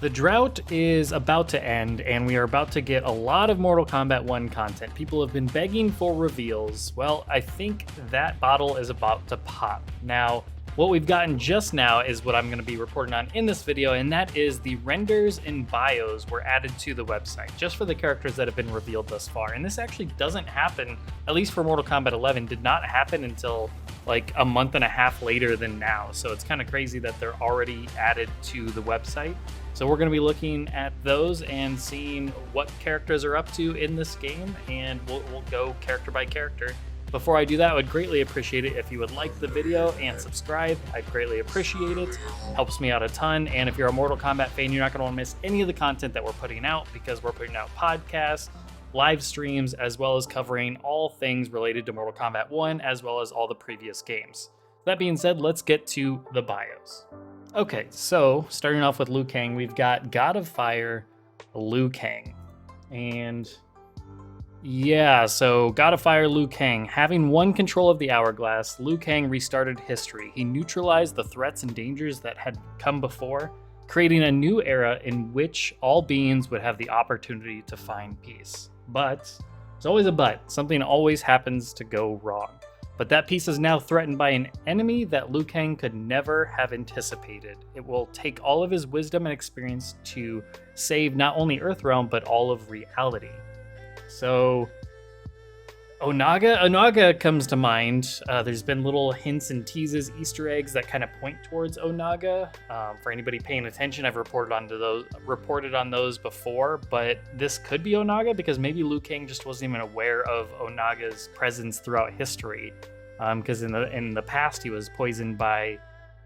The drought is about to end, and we are about to get a lot of Mortal Kombat 1 content. People have been begging for reveals. Well, I think that bottle is about to pop. Now, what we've gotten just now is what I'm going to be reporting on in this video, and that is the renders and bios were added to the website, just for the characters that have been revealed thus far. And this actually doesn't happen, at least for Mortal Kombat 11, did not happen until like a month and a half later than now. So it's kind of crazy that they're already added to the website. So we're going to be looking at those and seeing what characters are up to in this game, and we'll go character by character. Before I do that, I would greatly appreciate it if you would like the video and subscribe. I'd greatly appreciate it. Helps me out a ton. And if you're a Mortal Kombat fan, you're not going to want to miss any of the content that we're putting out, because we're putting out podcasts, live streams, as well as covering all things related to Mortal Kombat 1, as well as all the previous games. That being said, let's get to the bios. Okay, so starting off with Liu Kang, we've got God of Fire, Liu Kang. And yeah, so God of Fire, Liu Kang. Having won control of the hourglass, Liu Kang restarted history. He neutralized the threats and dangers that had come before, creating a new era in which all beings would have the opportunity to find peace. But, there's always a but. Something always happens to go wrong. But that peace is now threatened by an enemy that Liu Kang could never have anticipated. It will take all of his wisdom and experience to save not only Earthrealm, but all of reality. So, Onaga comes to mind. There's been little hints and teases, Easter eggs that kind of point towards Onaga. For anybody paying attention, I've reported on those before, but this could be Onaga, because maybe Liu Kang just wasn't even aware of Onaga's presence throughout history. Because in the past he was poisoned by,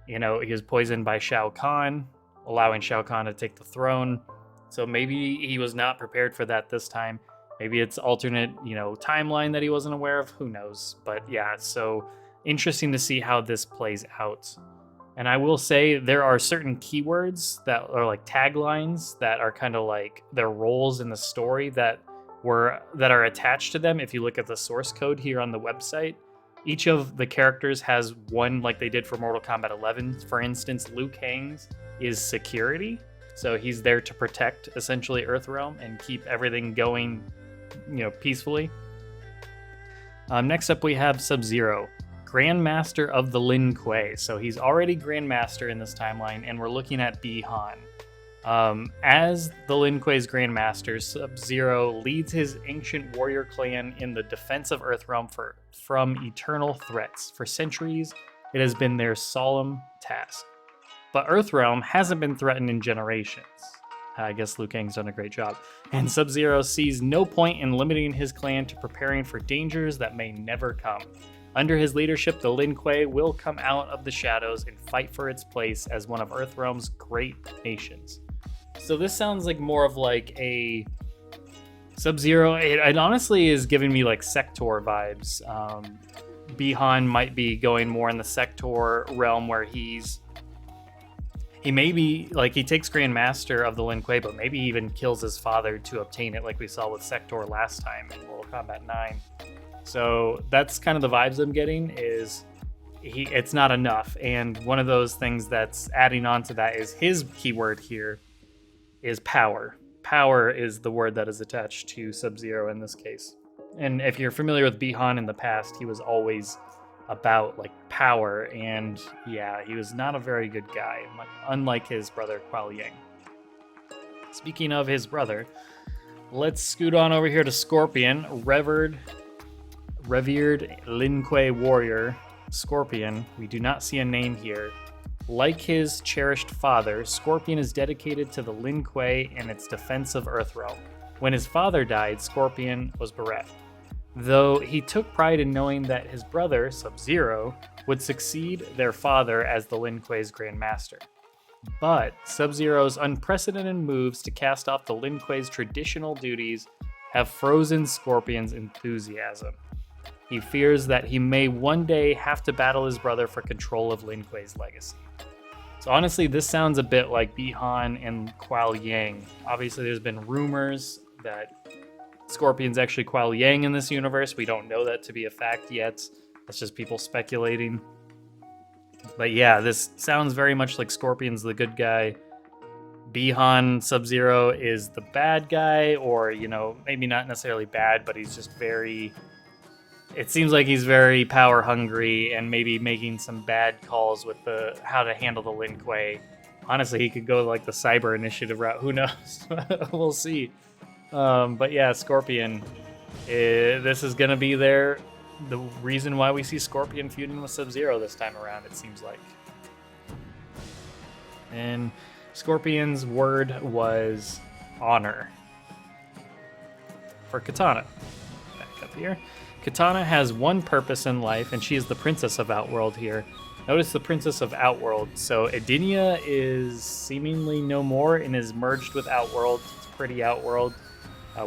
Shao Kahn, allowing Shao Kahn to take the throne. So maybe he was not prepared for that this time. Maybe it's alternate, timeline that he wasn't aware of. Who knows? But yeah, so interesting to see how this plays out. And I will say there are certain keywords that are like taglines that are kind of like their roles in the story that are attached to them. If you look at the source code here on the website, each of the characters has one, like they did for Mortal Kombat 11. For instance, Liu Kang's is security. So he's there to protect essentially Earthrealm and keep everything going, peacefully. Next up, we have SubZero, Grandmaster of the Lin Kuei. So he's already Grandmaster in this timeline, and we're looking at Bi-Han. As the Lin Kuei's Grandmaster, SubZero leads his ancient warrior clan in the defense of Earthrealm from eternal threats. For centuries, it has been their solemn task. But Earthrealm hasn't been threatened in generations. I guess Liu Kang's done a great job. And SubZero sees no point in limiting his clan to preparing for dangers that may never come. Under his leadership, the Lin Kuei will come out of the shadows and fight for its place as one of Earthrealm's great nations. So this sounds like more of like a SubZero. It honestly is giving me like Sector vibes. Bi-Han might be going more in the Sector realm, where he may be, like, he takes Grandmaster of the Lin Kuei, but maybe he even kills his father to obtain it, like we saw with Sector last time in Mortal Kombat 9. So that's kind of the vibes I'm getting, is it's not enough. And one of those things that's adding on to that is his keyword here is power. Power is the word that is attached to SubZero in this case. And if you're familiar with Bi-Han in the past, he was always about like power, and yeah, he was not a very good guy, unlike his brother Kuai Yang. Speaking of his brother, let's scoot on over here to Scorpion, revered Lin Kuei warrior Scorpion. We do not see a name here. Like his cherished father, Scorpion is dedicated to the Lin Kuei and its defense of Earthrealm. When his father died, Scorpion was bereft, though he took pride in knowing that his brother, SubZero, would succeed their father as the Lin Kuei's Grandmaster. But SubZero's unprecedented moves to cast off the Lin Kuei's traditional duties have frozen Scorpion's enthusiasm. He fears that he may one day have to battle his brother for control of Lin Kuei's legacy. So honestly, this sounds a bit like Bi-Han and Kuai Yang. Obviously, there's been rumors that Scorpion's actually Kuai Yang in this universe. We don't know that to be a fact yet. That's just people speculating. But yeah, this sounds very much like Scorpion's the good guy. Bihan SubZero is the bad guy, or, you know, maybe not necessarily bad, but he's just very... It seems like he's very power hungry and maybe making some bad calls with how to handle the Lin Kuei. Honestly, he could go like the Cyber Initiative route. Who knows? We'll see. But yeah, Scorpion. This is going to be the reason why we see Scorpion feuding with SubZero this time around, it seems like. And Scorpion's word was honor for Katana. Back up here. Katana has one purpose in life, and she is the Princess of Outworld here. Notice the Princess of Outworld. So Edenia is seemingly no more and is merged with Outworld. It's pretty Outworld.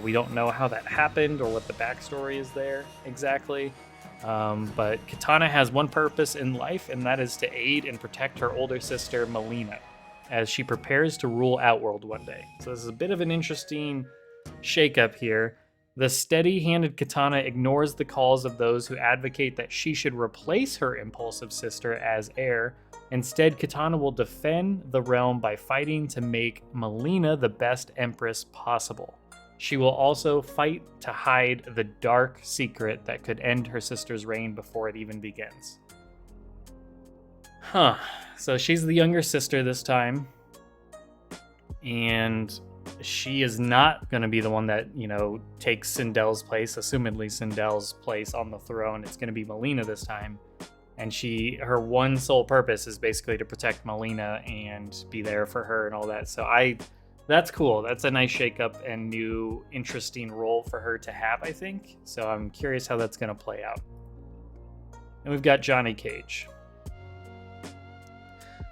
We don't know how that happened or what the backstory is there exactly. But Katana has one purpose in life, and that is to aid and protect her older sister, Molina, as she prepares to rule Outworld one day. So this is a bit of an interesting shakeup here. The steady-handed Katana ignores the calls of those who advocate that she should replace her impulsive sister as heir. Instead, Katana will defend the realm by fighting to make Molina the best empress possible. She will also fight to hide the dark secret that could end her sister's reign before it even begins. So she's the younger sister this time. And she is not going to be the one that, you know, takes Sindel's place, assumedly Sindel's place on the throne. It's going to be Molina this time. And her one sole purpose is basically to protect Molina and be there for her and all that. So that's cool. That's a nice shakeup and new interesting role for her to have, I think. So I'm curious how that's going to play out. And we've got Johnny Cage.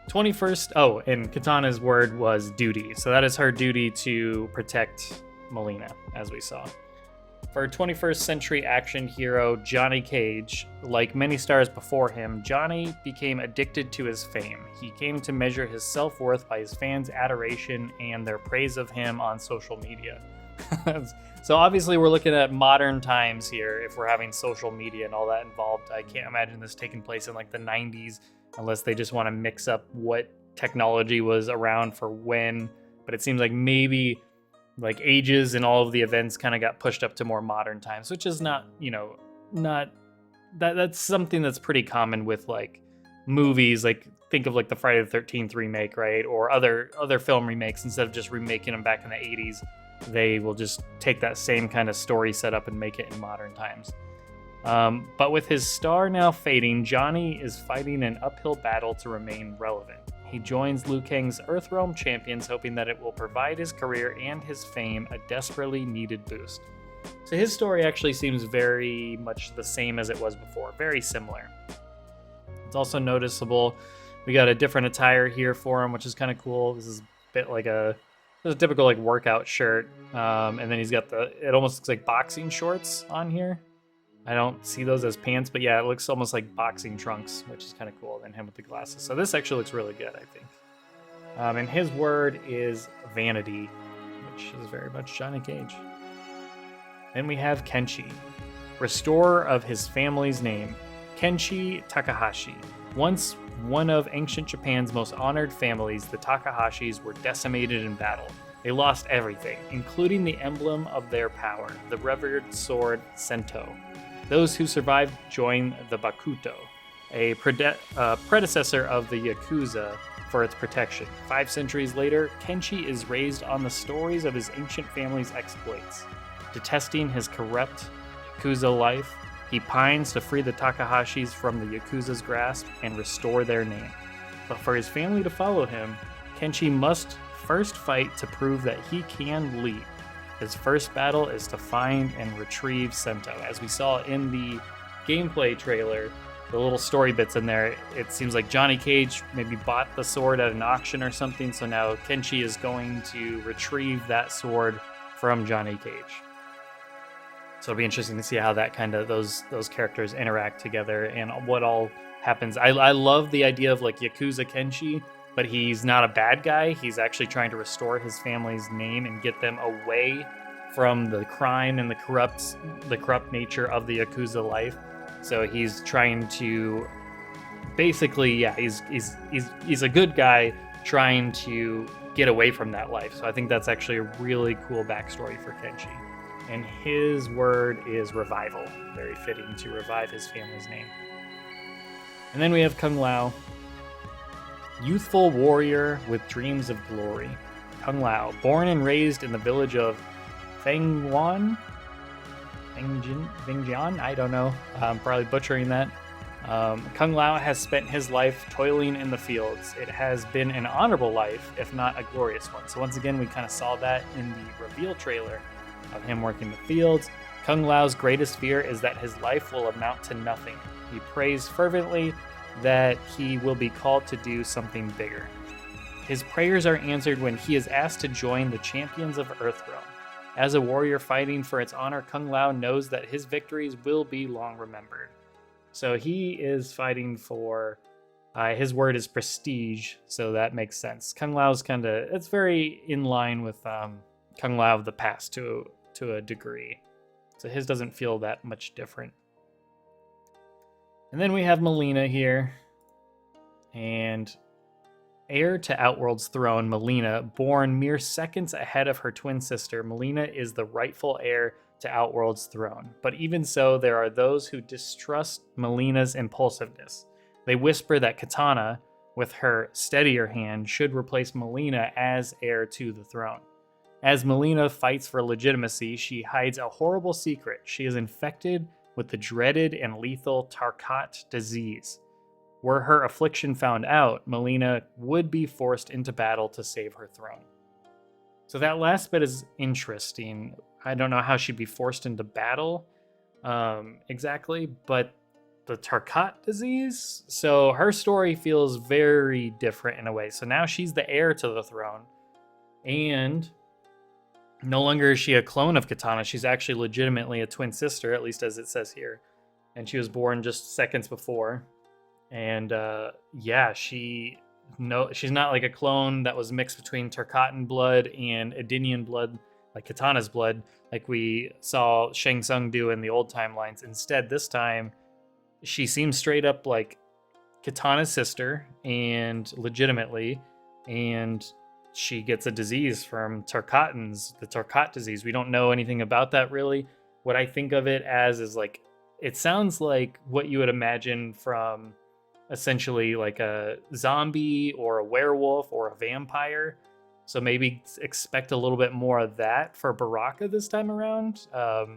21st, and Katana's word was duty. So that is her duty to protect Molina, as we saw. For 21st century action hero Johnny Cage, like many stars before him, Johnny became addicted to his fame. He came to measure his self-worth by his fans' adoration and their praise of him on social media. So obviously we're looking at modern times here if we're having social media and all that involved. I can't imagine this taking place in like the 90s unless they just want to mix up what technology was around for when. But it seems like maybe like ages and all of the events kind of got pushed up to more modern times, which is not, that's something that's pretty common with like movies. Like think of like the Friday the 13th remake, right? Or other film remakes. Instead of just remaking them back in the 80s, they will just take that same kind of story setup and make it in modern times. But with his star now fading, Johnny is fighting an uphill battle to remain relevant. He joins Liu Kang's Earthrealm champions, hoping that it will provide his career and his fame a desperately needed boost. So his story actually seems very much the same as it was before, very similar. It's also noticeable, we got a different attire here for him, which is kind of cool. This is a bit like a typical like workout shirt, and then he's got it almost looks like boxing shorts on here. I don't see those as pants, but yeah, it looks almost like boxing trunks, which is kind of cool. And him with the glasses. So this actually looks really good, I think. And his word is vanity, which is very much Johnny Cage. Then we have Kenshi, restorer of his family's name, Kenshi Takahashi. Once one of ancient Japan's most honored families, the Takahashis were decimated in battle. They lost everything, including the emblem of their power, the revered sword Sento. Those who survived joined the Bakuto, a predecessor of the Yakuza, for its protection. 5 centuries later, Kenshi is raised on the stories of his ancient family's exploits. Detesting his corrupt Yakuza life, he pines to free the Takahashis from the Yakuza's grasp and restore their name. But for his family to follow him, Kenshi must first fight to prove that he can lead. His first battle is to find and retrieve Sento. As we saw in the gameplay trailer, the little story bits in there, it seems like Johnny Cage maybe bought the sword at an auction or something, so now Kenshi is going to retrieve that sword from Johnny Cage. So it'll be interesting to see how that kind of those characters interact together and what all happens. I love the idea of like Yakuza Kenshi, but he's not a bad guy. He's actually trying to restore his family's name and get them away from the crime and the corrupt nature of the Yakuza life. So he's trying to basically, he's a good guy trying to get away from that life. So I think that's actually a really cool backstory for Kenshi. And his word is revival. Very fitting to revive his family's name. And then we have Kung Lao. Youthful warrior with dreams of glory. Kung Lao, born and raised in the village of Fengjian, I don't know. I'm probably butchering that. Kung Lao has spent his life toiling in the fields. It has been an honorable life, if not a glorious one. So once again, we kind of saw that in the reveal trailer of him working the fields. Kung Lao's greatest fear is that his life will amount to nothing. He prays fervently that he will be called to do something bigger. His prayers are answered when he is asked to join the champions of Earthrealm. As a warrior fighting for its honor, Kung Lao knows that his victories will be long remembered. So he is fighting for, his word is prestige, so that makes sense. Kung Lao's it's very in line with Kung Lao of the past to a degree. So his doesn't feel that much different. And then we have Molina here. And heir to Outworld's throne, Molina, born mere seconds ahead of her twin sister, Molina is the rightful heir to Outworld's throne. But even so, there are those who distrust Molina's impulsiveness. They whisper that Katana, with her steadier hand, should replace Molina as heir to the throne. As Molina fights for legitimacy, she hides a horrible secret. She is infected with the dreaded and lethal Tarkat disease. Were her affliction found out, Molina would be forced into battle to save her throne. So that last bit is interesting. I don't know how she'd be forced into battle exactly, but the Tarkat disease? So her story feels very different in a way. So now she's the heir to the throne, and no longer is she a clone of Katana. She's actually legitimately a twin sister, at least as it says here. And she was born just seconds before. And she's not like a clone that was mixed between Tarkatan blood and Edenian blood, like Katana's blood, like we saw Shang Tsung do in the old timelines. Instead, this time, she seems straight up like Katana's sister, and legitimately, and she gets a disease from Tarkatans, the Tarkat disease. We don't know anything about that really. What I think of it as is like, it sounds like what you would imagine from essentially like a zombie or a werewolf or a vampire. So maybe expect a little bit more of that for Baraka this time around.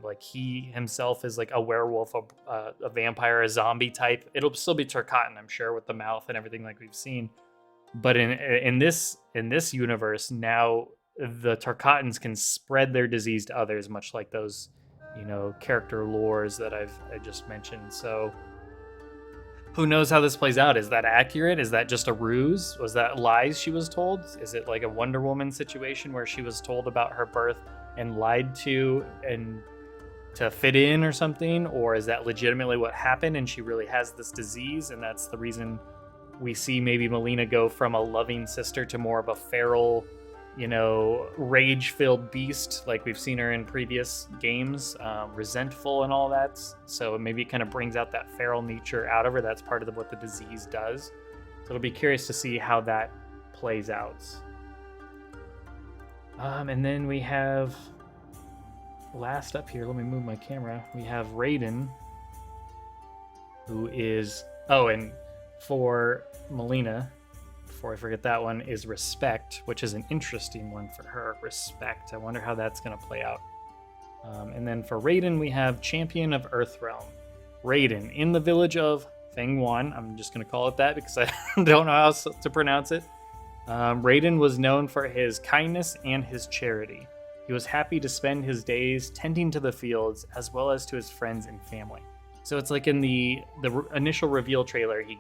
Like he himself is like a werewolf, a vampire, a zombie type. It'll still be Tarkatan, I'm sure, with the mouth and everything like we've seen. But in this universe, now the Tarkatans can spread their disease to others, much like those, character lores that I just mentioned. So who knows how this plays out? Is that accurate? Is that just a ruse? Was that lies she was told? Is it like a Wonder Woman situation where she was told about her birth and lied to and to fit in or something? Or is that legitimately what happened and she really has this disease, and that's the reason we see maybe Molina go from a loving sister to more of a feral, rage-filled beast like we've seen her in previous games, resentful and all that. So maybe it kind of brings out that feral nature out of her. That's part of what the disease does. So it'll be curious to see how that plays out. And then we have, last up here, let me move my camera. We have Raiden, who is, and for Molina, before I forget that one, is Respect, which is an interesting one for her. Respect. I wonder how that's going to play out. And then for Raiden, we have Champion of Earthrealm. Raiden, in the village of Fengjian. I'm just going to call it that because I don't know how to pronounce it. Raiden was known for his kindness and his charity. He was happy to spend his days tending to the fields as well as to his friends and family. So it's like in the initial reveal trailer, he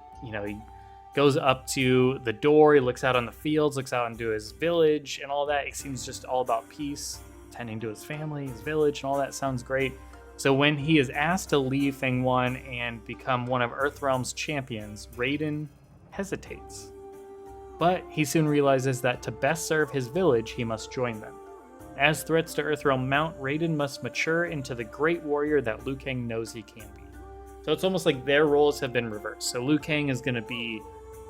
goes up to the door, he looks out on the fields, looks out into his village and all that. It seems just all about peace, tending to his family, his village, and all that sounds great. So when he is asked to leave Fengjian and become one of Earthrealm's champions, Raiden hesitates. But he soon realizes that to best serve his village, he must join them. As threats to Earthrealm mount, Raiden must mature into the great warrior that Liu Kang knows he can be. So it's almost like their roles have been reversed. So Liu Kang is going to be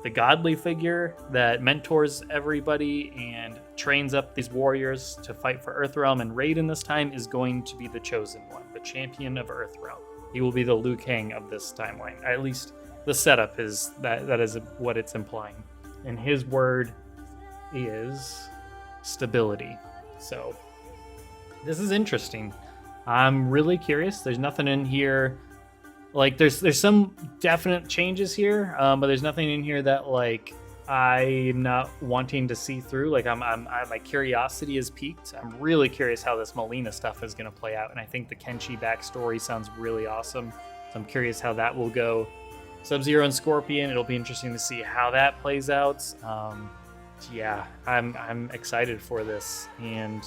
the godly figure that mentors everybody and trains up these warriors to fight for Earthrealm. And Raiden this time is going to be the chosen one, the champion of Earthrealm. He will be the Liu Kang of this timeline. At least the setup is that is what it's implying. And his word is stability. So this is interesting. I'm really curious. There's nothing in here. Like there's some definite changes here, but there's nothing in here that like I'm not wanting to see through. Like my curiosity is piqued. I'm really curious how this Molina stuff is going to play out, and I think the Kenshi backstory sounds really awesome. So I'm curious how that will go. SubZero and Scorpion. It'll be interesting to see how that plays out. Yeah, I'm excited for this, and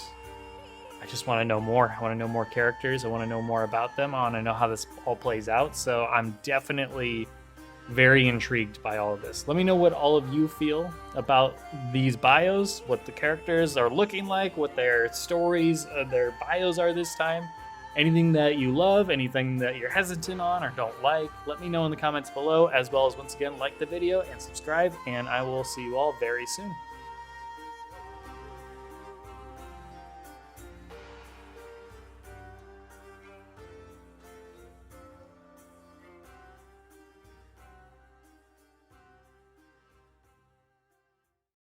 I just want to know more. I want to know more characters. I want to know more about them. I want to know how this all plays out. So I'm definitely very intrigued by all of this. Let me know what all of you feel about these bios, what the characters are looking like, what their stories, their bios are this time. Anything that you love, anything that you're hesitant on or don't like, let me know in the comments below, as well as once again, like the video and subscribe, and I will see you all very soon.